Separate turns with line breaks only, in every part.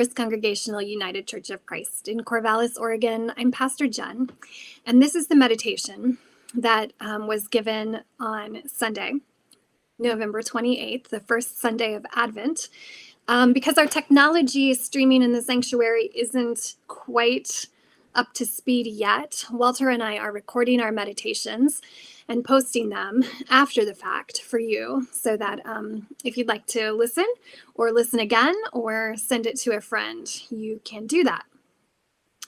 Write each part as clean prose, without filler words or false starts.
First Congregational United Church of Christ in Corvallis, Oregon. I'm Pastor Jen, and this is the meditation that was given on Sunday, November 28th, the first Sunday of Advent. Because our technology streaming in the sanctuary isn't quite up to speed yet, Walter and I are recording our meditations and posting them after the fact for you, so that if you'd like to listen or listen again or send it to a friend, you can do that.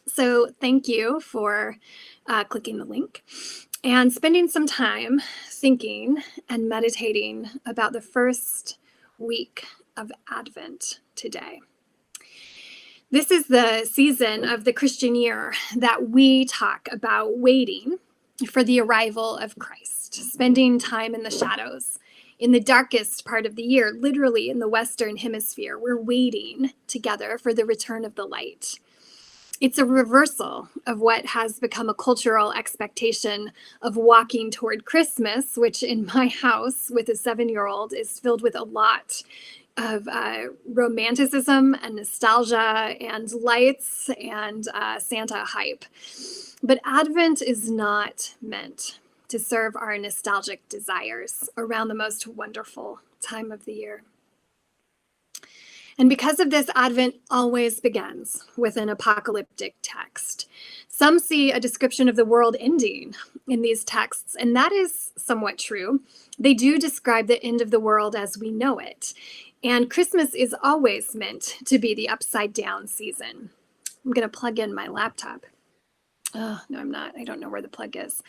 So thank you for clicking the link and spending some time thinking and meditating about the first week of Advent today. This is the season of the Christian year that we talk about waiting for the arrival of Christ, spending time in the shadows. In the darkest part of the year, literally in the Western Hemisphere, we're waiting together for the return of the light. It's a reversal of what has become a cultural expectation of walking toward Christmas, which in my house with a 7-year-old is filled with a lot of romanticism and nostalgia and lights and Santa hype. But Advent is not meant to serve our nostalgic desires around the most wonderful time of the year. And because of this, Advent always begins with an apocalyptic text. Some see a description of the world ending in these texts, and that is somewhat true. They do describe the end of the world as we know it. And Christmas is always meant to be the upside down season. I'm going to plug in my laptop. Oh, no, I'm not. I don't know where the plug is.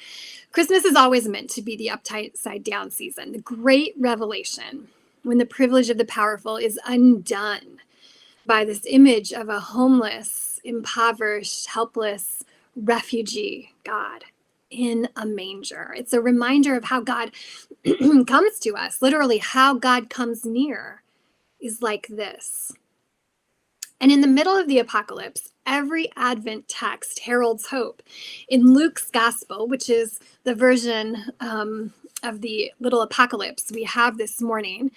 Christmas is always meant to be the upside down season, the great revelation, when the privilege of the powerful is undone by this image of a homeless, impoverished, helpless refugee God in a manger. It's a reminder of how God comes to us, literally how God comes near is like this. And in the middle of the apocalypse, every Advent text heralds hope. In Luke's gospel, which is the version of the little apocalypse we have this morning,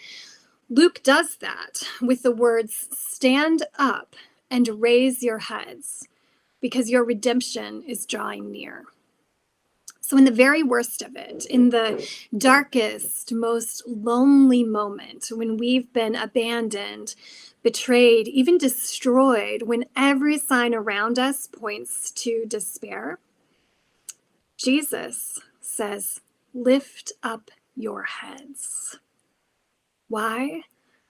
Luke does that with the words, "Stand up and raise your heads, because your redemption is drawing near." So in the very worst of it, in the darkest, most lonely moment, when we've been abandoned, betrayed, even destroyed, when every sign around us points to despair, Jesus says, "Lift up your heads." Why?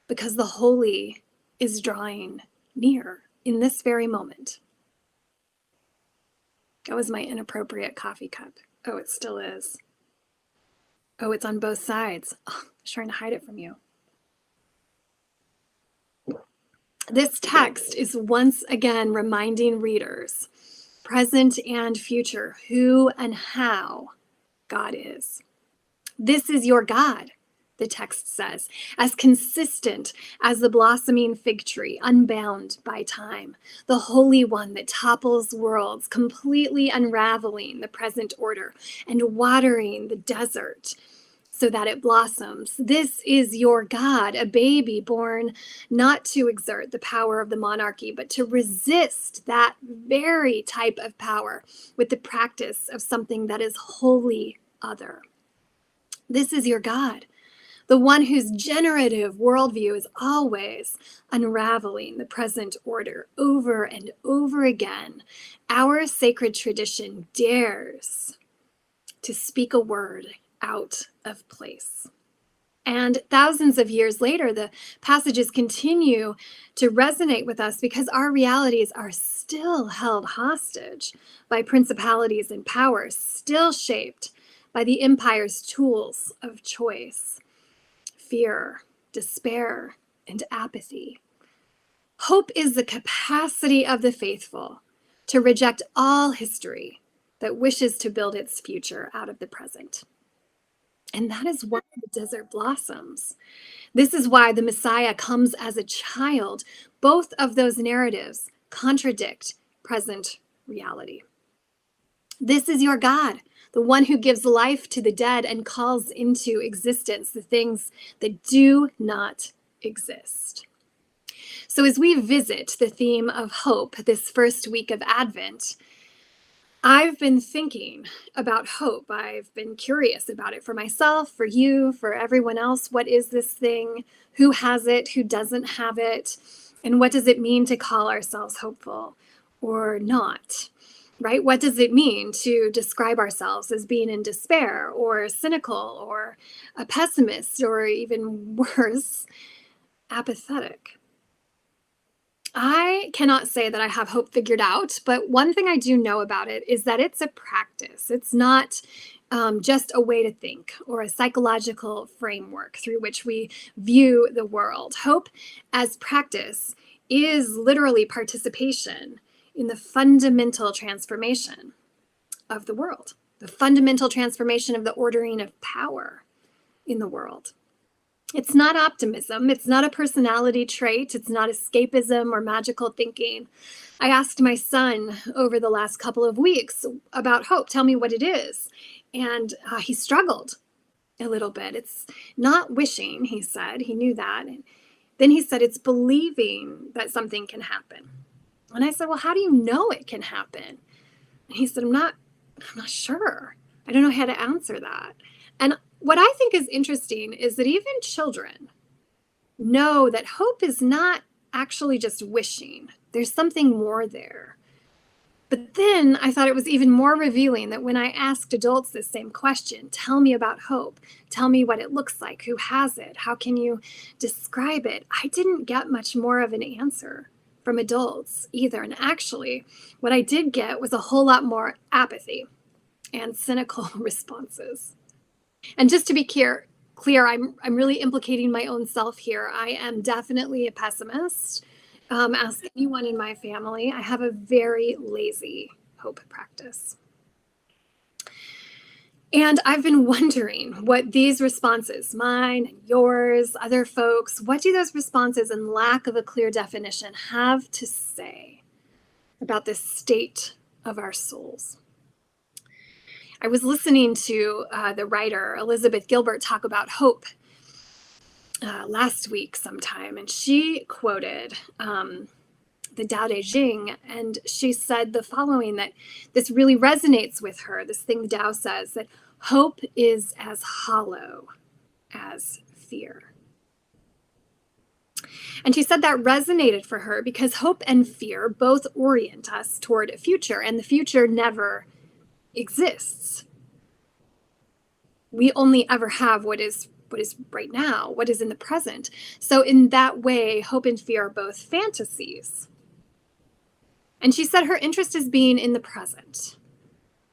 Because the holy is drawing near in this very moment. That was my inappropriate coffee cup. Oh, it still is. Oh, it's on both sides. Oh, I was trying to hide it from you. This text is once again reminding readers, present and future, who and how God is. This is your God, the text says, as consistent as the blossoming fig tree, unbound by time, the Holy One that topples worlds, completely unraveling the present order and watering the desert so that it blossoms. This is your God, a baby born not to exert the power of the monarchy, but to resist that very type of power with the practice of something that is wholly other. This is your God, the one whose generative worldview is always unraveling the present order over and over again. Our sacred tradition dares to speak a word out of place. And thousands of years later, the passages continue to resonate with us because our realities are still held hostage by principalities and powers, still shaped by the empire's tools of choice. Fear, despair, and apathy. Hope is the capacity of the faithful to reject all history that wishes to build its future out of the present. And that is why the desert blossoms. This is why the Messiah comes as a child. Both of those narratives contradict present reality. This is your God, the one who gives life to the dead and calls into existence the things that do not exist. So, as we visit the theme of hope this first week of Advent, I've been thinking about hope. I've been curious about it for myself, for you, for everyone else. What is this thing? Who has it? Who doesn't have it? And what does it mean to call ourselves hopeful or not? Right? What does it mean to describe ourselves as being in despair or cynical or a pessimist or even worse, apathetic? I cannot say that I have hope figured out, but one thing I do know about it is that it's a practice. It's not just a way to think or a psychological framework through which we view the world. Hope as practice is literally participation in the fundamental transformation of the world, the fundamental transformation of the ordering of power in the world. It's not optimism. It's not a personality trait. It's not escapism or magical thinking. I asked my son over the last couple of weeks about hope. Tell me what it is. And he struggled a little bit. It's not wishing, he said. He knew that. And then he said, it's believing that something can happen. And I said, well, how do you know it can happen? And he said, I'm not sure. I don't know how to answer that. And what I think is interesting is that even children know that hope is not actually just wishing. There's something more there. But then I thought it was even more revealing that when I asked adults this same question, tell me about hope, tell me what it looks like, who has it, how can you describe it? I didn't get much more of an answer from adults either. And actually, what I did get was a whole lot more apathy and cynical responses. And just to be clear, I'm really implicating my own self here. I am definitely a pessimist. Ask anyone in my family. I have a very lazy hope practice. And I've been wondering what these responses, mine and yours, other folks, what do those responses and lack of a clear definition have to say about the state of our souls? I was listening to the writer Elizabeth Gilbert talk about hope last week sometime, and she quoted the Tao Te Ching, and she said the following, that this really resonates with her, this thing the Tao says, that hope is as hollow as fear. And she said that resonated for her because hope and fear both orient us toward a future, and the future never exists. We only ever have what is right now, what is in the present. So in that way, hope and fear are both fantasies. And she said her interest is being in the present,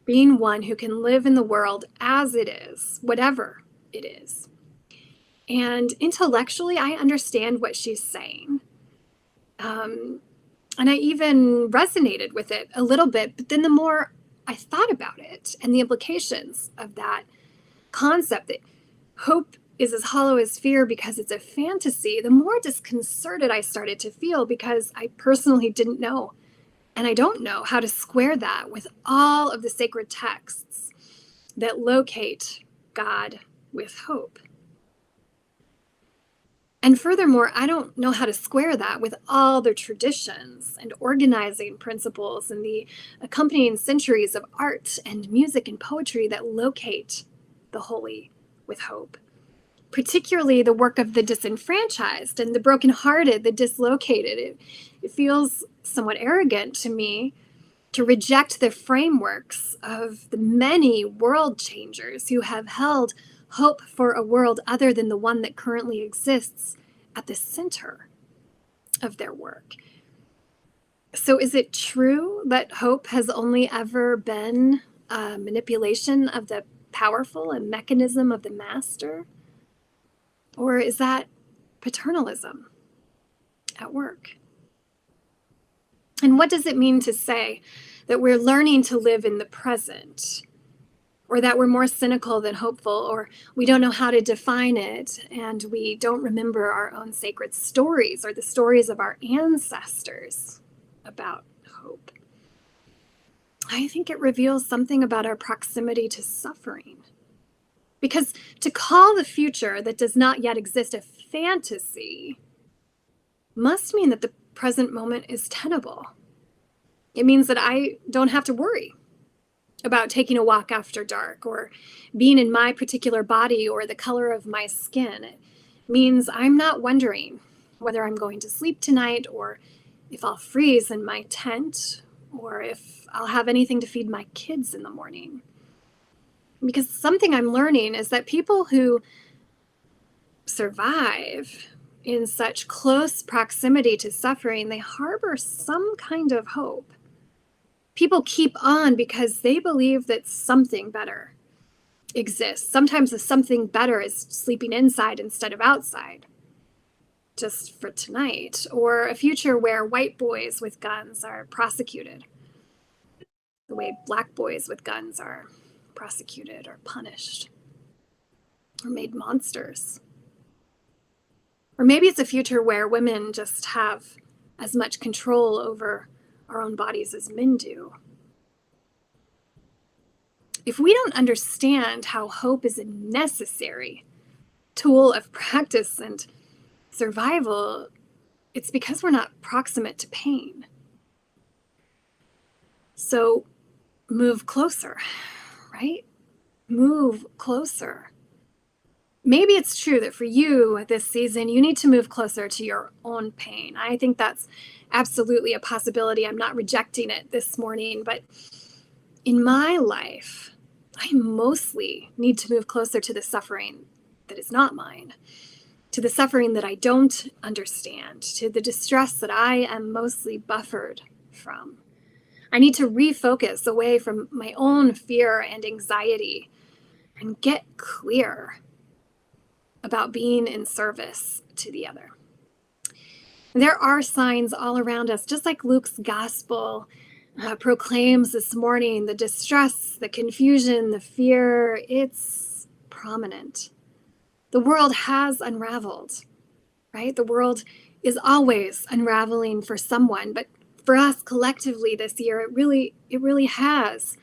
being one who can live in the world as it is, whatever it is. And intellectually, I understand what she's saying. And I even resonated with it a little bit, but then the more I thought about it and the implications of that concept, that hope is as hollow as fear because it's a fantasy, the more disconcerted I started to feel, because I personally didn't know, and I don't know how to square that with all of the sacred texts that locate God with hope. And furthermore, I don't know how to square that with all the traditions and organizing principles and the accompanying centuries of art and music and poetry that locate the holy with hope. Particularly the work of the disenfranchised and the brokenhearted, the dislocated. It feels somewhat arrogant to me to reject the frameworks of the many world changers who have held hope for a world other than the one that currently exists at the center of their work. So is it true that hope has only ever been a manipulation of the powerful, a mechanism of the master? Or is that paternalism at work? And what does it mean to say that we're learning to live in the present, or that we're more cynical than hopeful, or we don't know how to define it, and we don't remember our own sacred stories or the stories of our ancestors about hope? I think it reveals something about our proximity to suffering. Because to call the future that does not yet exist a fantasy must mean that the present moment is tenable. It means that I don't have to worry about taking a walk after dark or being in my particular body or the color of my skin. It means I'm not wondering whether I'm going to sleep tonight or if I'll freeze in my tent or if I'll have anything to feed my kids in the morning. Because something I'm learning is that people who survive in such close proximity to suffering, they harbor some kind of hope. People keep on because they believe that something better exists. Sometimes the something better is sleeping inside instead of outside, just for tonight, or a future where white boys with guns are prosecuted the way black boys with guns are prosecuted or punished or made monsters. Or maybe it's a future where women just have as much control over our own bodies as men do. If we don't understand how hope is a necessary tool of practice and survival, it's because we're not proximate to pain. So move closer, right? Move closer. Maybe it's true that for you this season, you need to move closer to your own pain. I think that's absolutely a possibility. I'm not rejecting it this morning, but in my life, I mostly need to move closer to the suffering that is not mine, to the suffering that I don't understand, to the distress that I am mostly buffered from. I need to refocus away from my own fear and anxiety and get clear about being in service to the other. There are signs all around us, just like Luke's gospel proclaims this morning. The distress, the confusion, the fear, it's prominent. The world has unraveled, right? The world is always unraveling for someone, but for us collectively this year, it really has.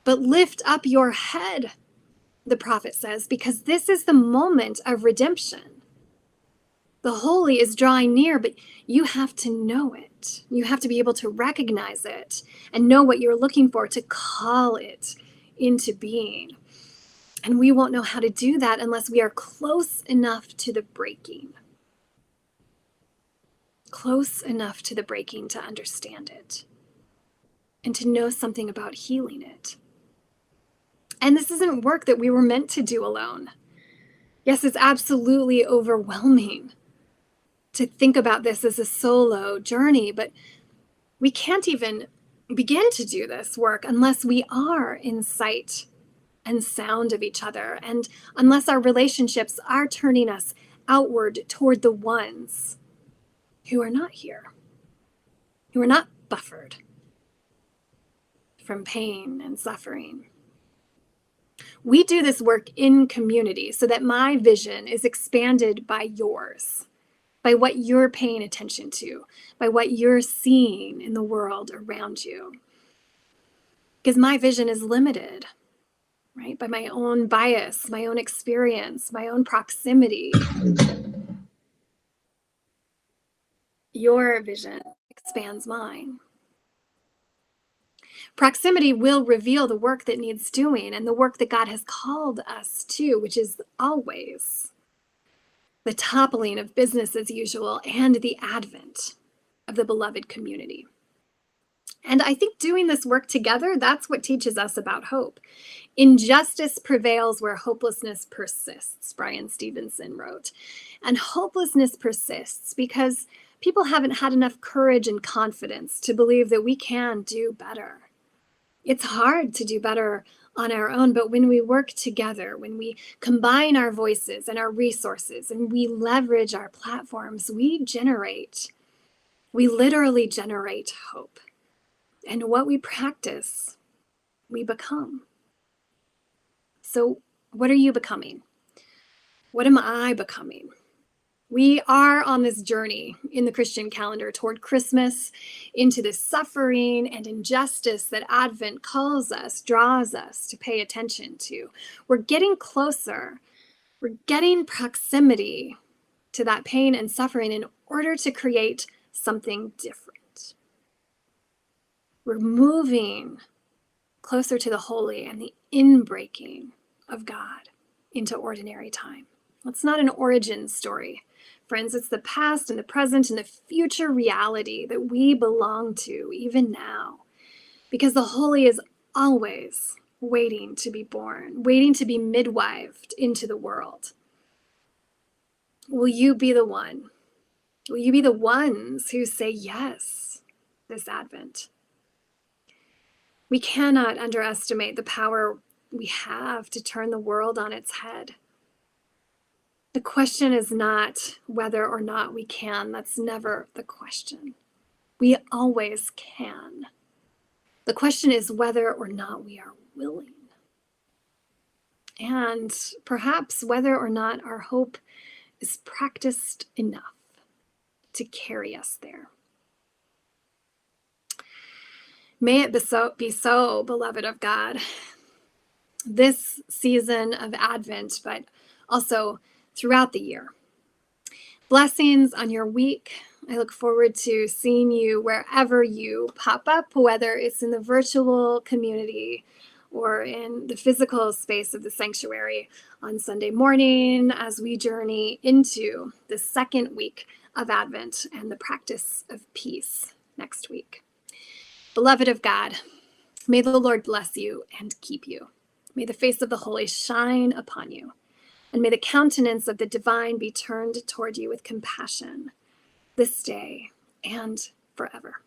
But lift up your head, the prophet says, because this is the moment of redemption. The holy is drawing near, but you have to know it. You have to be able to recognize it and know what you're looking for to call it into being. And we won't know how to do that unless we are close enough to the breaking. Close enough to the breaking to understand it and to know something about healing it. And this isn't work that we were meant to do alone. Yes, it's absolutely overwhelming to think about this as a solo journey, but we can't even begin to do this work unless we are in sight and sound of each other, and unless our relationships are turning us outward toward the ones who are not here, who are not buffered from pain and suffering. We do this work in community so that my vision is expanded by yours, by what you're paying attention to, by what you're seeing in the world around you. Because my vision is limited, right, by my own bias, my own experience, my own proximity. Your vision expands mine. Proximity will reveal the work that needs doing and the work that God has called us to, which is always the toppling of business as usual and the advent of the beloved community. And I think doing this work together, that's what teaches us about hope. Injustice prevails where hopelessness persists, Brian Stevenson wrote. And hopelessness persists because people haven't had enough courage and confidence to believe that we can do better. It's hard to do better on our own, but when we work together, when we combine our voices and our resources and we leverage our platforms, we literally generate hope. And what we practice, we become. So what are you becoming? What am I becoming? We are on this journey in the Christian calendar toward Christmas, into the suffering and injustice that Advent calls us, draws us to pay attention to. We're getting closer. We're getting proximity to that pain and suffering in order to create something different. We're moving closer to the holy and the inbreaking of God into ordinary time. It's not an origin story, friends. It's the past and the present and the future reality that we belong to even now, because the holy is always waiting to be born, waiting to be midwifed into the world. Will you be the one? Will you be the ones who say yes this Advent? We cannot underestimate the power we have to turn the world on its head. The question is not whether or not we can. That's never the question. We always can. The question is whether or not we are willing. And perhaps whether or not our hope is practiced enough to carry us there. May it be so, beloved of God, this season of Advent, but also throughout the year. Blessings on your week. I look forward to seeing you wherever you pop up, whether it's in the virtual community or in the physical space of the sanctuary on Sunday morning as we journey into the second week of Advent and the practice of peace next week. Beloved of God, may the Lord bless you and keep you. May the face of the holy shine upon you, and may the countenance of the divine be turned toward you with compassion this day and forever.